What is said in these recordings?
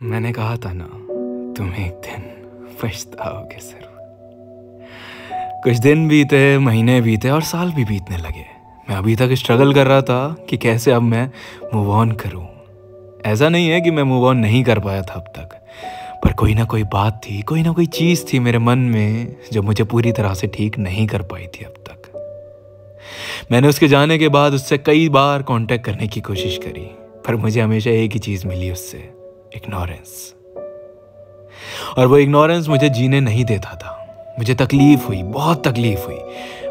मैंने कहा था ना, तुम एक दिन पछताओगे जरूर। कुछ दिन बीते, महीने बीते और साल भी बीतने लगे। मैं अभी तक स्ट्रगल कर रहा था कि कैसे अब मैं मूव ऑन करूं। ऐसा नहीं है कि मैं मूव ऑन नहीं कर पाया था अब तक, पर कोई ना कोई बात थी, कोई ना कोई चीज़ थी मेरे मन में जो मुझे पूरी तरह से ठीक नहीं कर पाई थी अब तक। मैंने उसके जाने के बाद उससे कई बार कांटेक्ट करने की कोशिश करी, पर मुझे हमेशा एक ही चीज़ मिली उससे, इग्नोरेंस। और वो इग्नोरेंस मुझे जीने नहीं देता था। मुझे तकलीफ हुई, बहुत तकलीफ हुई,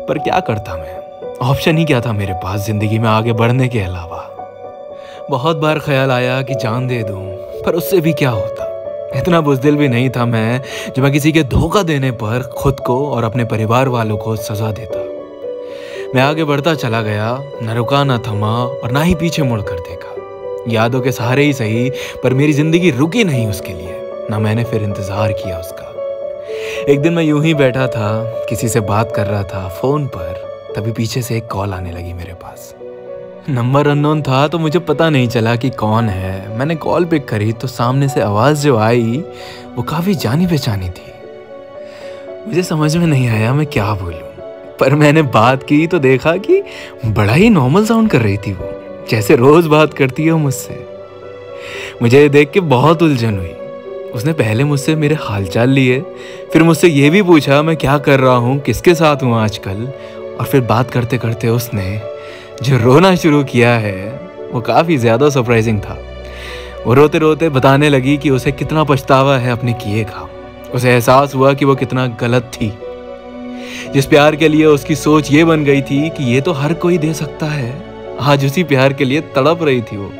पर क्या करता मैं? ऑप्शन ही क्या था मेरे पास ज़िंदगी में आगे बढ़ने के अलावा? बहुत बार ख्याल आया कि जान दे दूं, पर उससे भी क्या होता? इतना बुज़दिल भी नहीं था मैं जो मैं किसी के धोखा देने पर खुद को और अपने परिवार वालों को सज़ा देता। मैं आगे बढ़ता चला गया, न रुका न थमा और ना ही पीछे मुड़ कर देखा। यादों के सहारे ही सही, पर मेरी ज़िंदगी रुकी नहीं उसके लिए, ना मैंने फिर इंतज़ार किया उसका। एक दिन मैं यूं ही बैठा था, किसी से बात कर रहा था फ़ोन पर, तभी पीछे से एक कॉल आने लगी मेरे पास। नंबर अननोन था तो मुझे पता नहीं चला कि कौन है। मैंने कॉल पिक करी तो सामने से आवाज़ जो आई वो काफ़ी जानी पहचानी थी। मुझे समझ में नहीं आया मैं क्या बोलूं, पर मैंने बात की तो देखा कि बड़ा ही नॉर्मल साउंड कर रही थी वो, जैसे रोज़ बात करती है मुझसे। मुझे देख के बहुत उलझन हुई। उसने पहले मुझसे मेरे हालचाल लिए, फिर मुझसे ये भी पूछा मैं क्या कर रहा हूँ, किसके साथ हूँ आजकल, और फिर बात करते करते उसने जो रोना शुरू किया है वो काफ़ी ज़्यादा सरप्राइजिंग था। वो रोते रोते बताने लगी कि उसे कितना पछतावा है अपने किए का। उसे एहसास हुआ कि वो कितना गलत थी। जिस प्यार के लिए उसकी सोच ये बन गई थी कि ये तो हर कोई दे सकता है, आज उसी प्यार के लिए तड़प रही थी वो।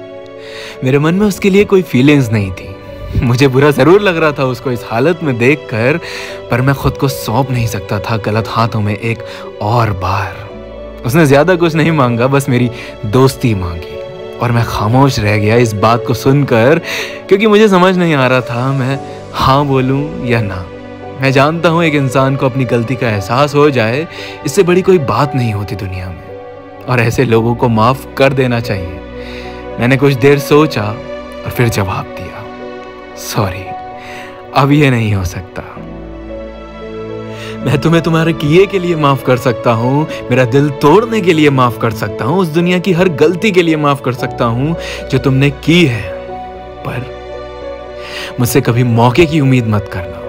मेरे मन में उसके लिए कोई फीलिंग्स नहीं थी। मुझे बुरा ज़रूर लग रहा था उसको इस हालत में देखकर, पर मैं खुद को सौंप नहीं सकता था गलत हाथों में एक और बार। उसने ज़्यादा कुछ नहीं मांगा, बस मेरी दोस्ती मांगी, और मैं खामोश रह गया इस बात को सुनकर, क्योंकि मुझे समझ नहीं आ रहा था मैं हाँ बोलूं या ना। मैं जानता हूँ एक इंसान को अपनी गलती का एहसास हो जाए, इससे बड़ी कोई बात नहीं होती दुनिया में, और ऐसे लोगों को माफ़ कर देना चाहिए। मैंने कुछ देर सोचा और फिर जवाब दिया, सॉरी, अब ये नहीं हो सकता। मैं तुम्हें तुम्हारे किए के लिए माफ कर सकता हूँ, मेरा दिल तोड़ने के लिए माफ कर सकता हूँ, उस दुनिया की हर गलती के लिए माफ कर सकता हूँ जो तुमने की है, पर मुझसे कभी मौके की उम्मीद मत करना,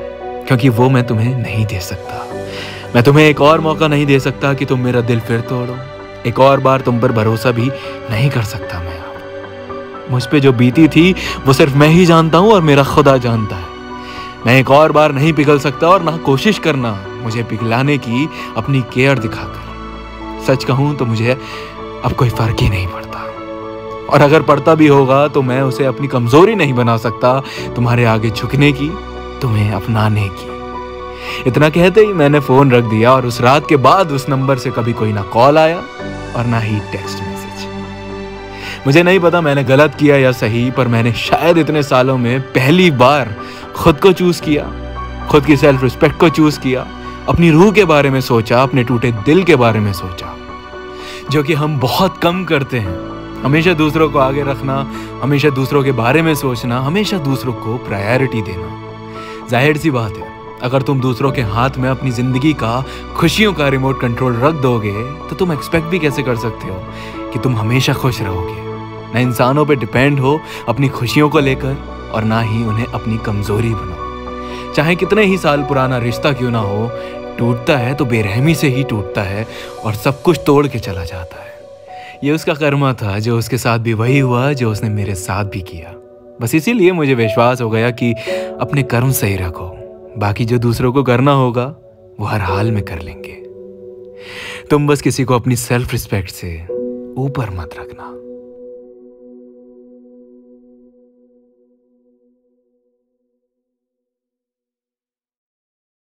क्योंकि वो मैं तुम्हें नहीं दे सकता। मैं तुम्हें एक और मौका नहीं दे सकता कि तुम मेरा दिल फिर तोड़ो। एक और बार तुम पर भरोसा भी नहीं कर सकता मैं। मुझ पे जो बीती थी वो सिर्फ मैं ही जानता हूँ और मेरा खुदा जानता है। मैं एक और बार नहीं पिघल सकता, और ना कोशिश करना मुझे पिघलाने की अपनी केयर दिखाकर। सच कहूँ तो मुझे अब कोई फर्क ही नहीं पड़ता, और अगर पड़ता भी होगा तो मैं उसे अपनी कमजोरी नहीं बना सकता तुम्हारे आगे झुकने की, तुम्हें अपनाने की। इतना कहते ही मैंने फ़ोन रख दिया, और उस रात के बाद उस नंबर से कभी कोई ना कॉल आया और ना ही टेक्स्ट मैसेज। मुझे नहीं पता मैंने गलत किया या सही, पर मैंने शायद इतने सालों में पहली बार खुद को चूज़ किया, खुद की सेल्फ रिस्पेक्ट को चूज़ किया, अपनी रूह के बारे में सोचा, अपने टूटे दिल के बारे में सोचा, जो कि हम बहुत कम करते हैं। हमेशा दूसरों को आगे रखना, हमेशा दूसरों के बारे में सोचना, हमेशा दूसरों को प्रायोरिटी देना। जाहिर सी बात है, अगर तुम दूसरों के हाथ में अपनी ज़िंदगी का, खुशियों का रिमोट कंट्रोल रख दोगे तो तुम एक्सपेक्ट भी कैसे कर सकते हो कि तुम हमेशा खुश रहोगे। न इंसानों पे डिपेंड हो अपनी खुशियों को लेकर, और ना ही उन्हें अपनी कमज़ोरी बनाओ। चाहे कितने ही साल पुराना रिश्ता क्यों ना हो, टूटता है तो बेरहमी से ही टूटता है, और सब कुछ तोड़ के चला जाता है। ये उसका कर्मा था, जो उसके साथ भी वही हुआ जो उसने मेरे साथ भी किया। बस इसीलिए मुझे विश्वास हो गया कि अपने कर्म सही रखो, बाकी जो दूसरों को करना होगा वो हर हाल में कर लेंगे। तुम बस किसी को अपनी सेल्फ रिस्पेक्ट से ऊपर मत रखना।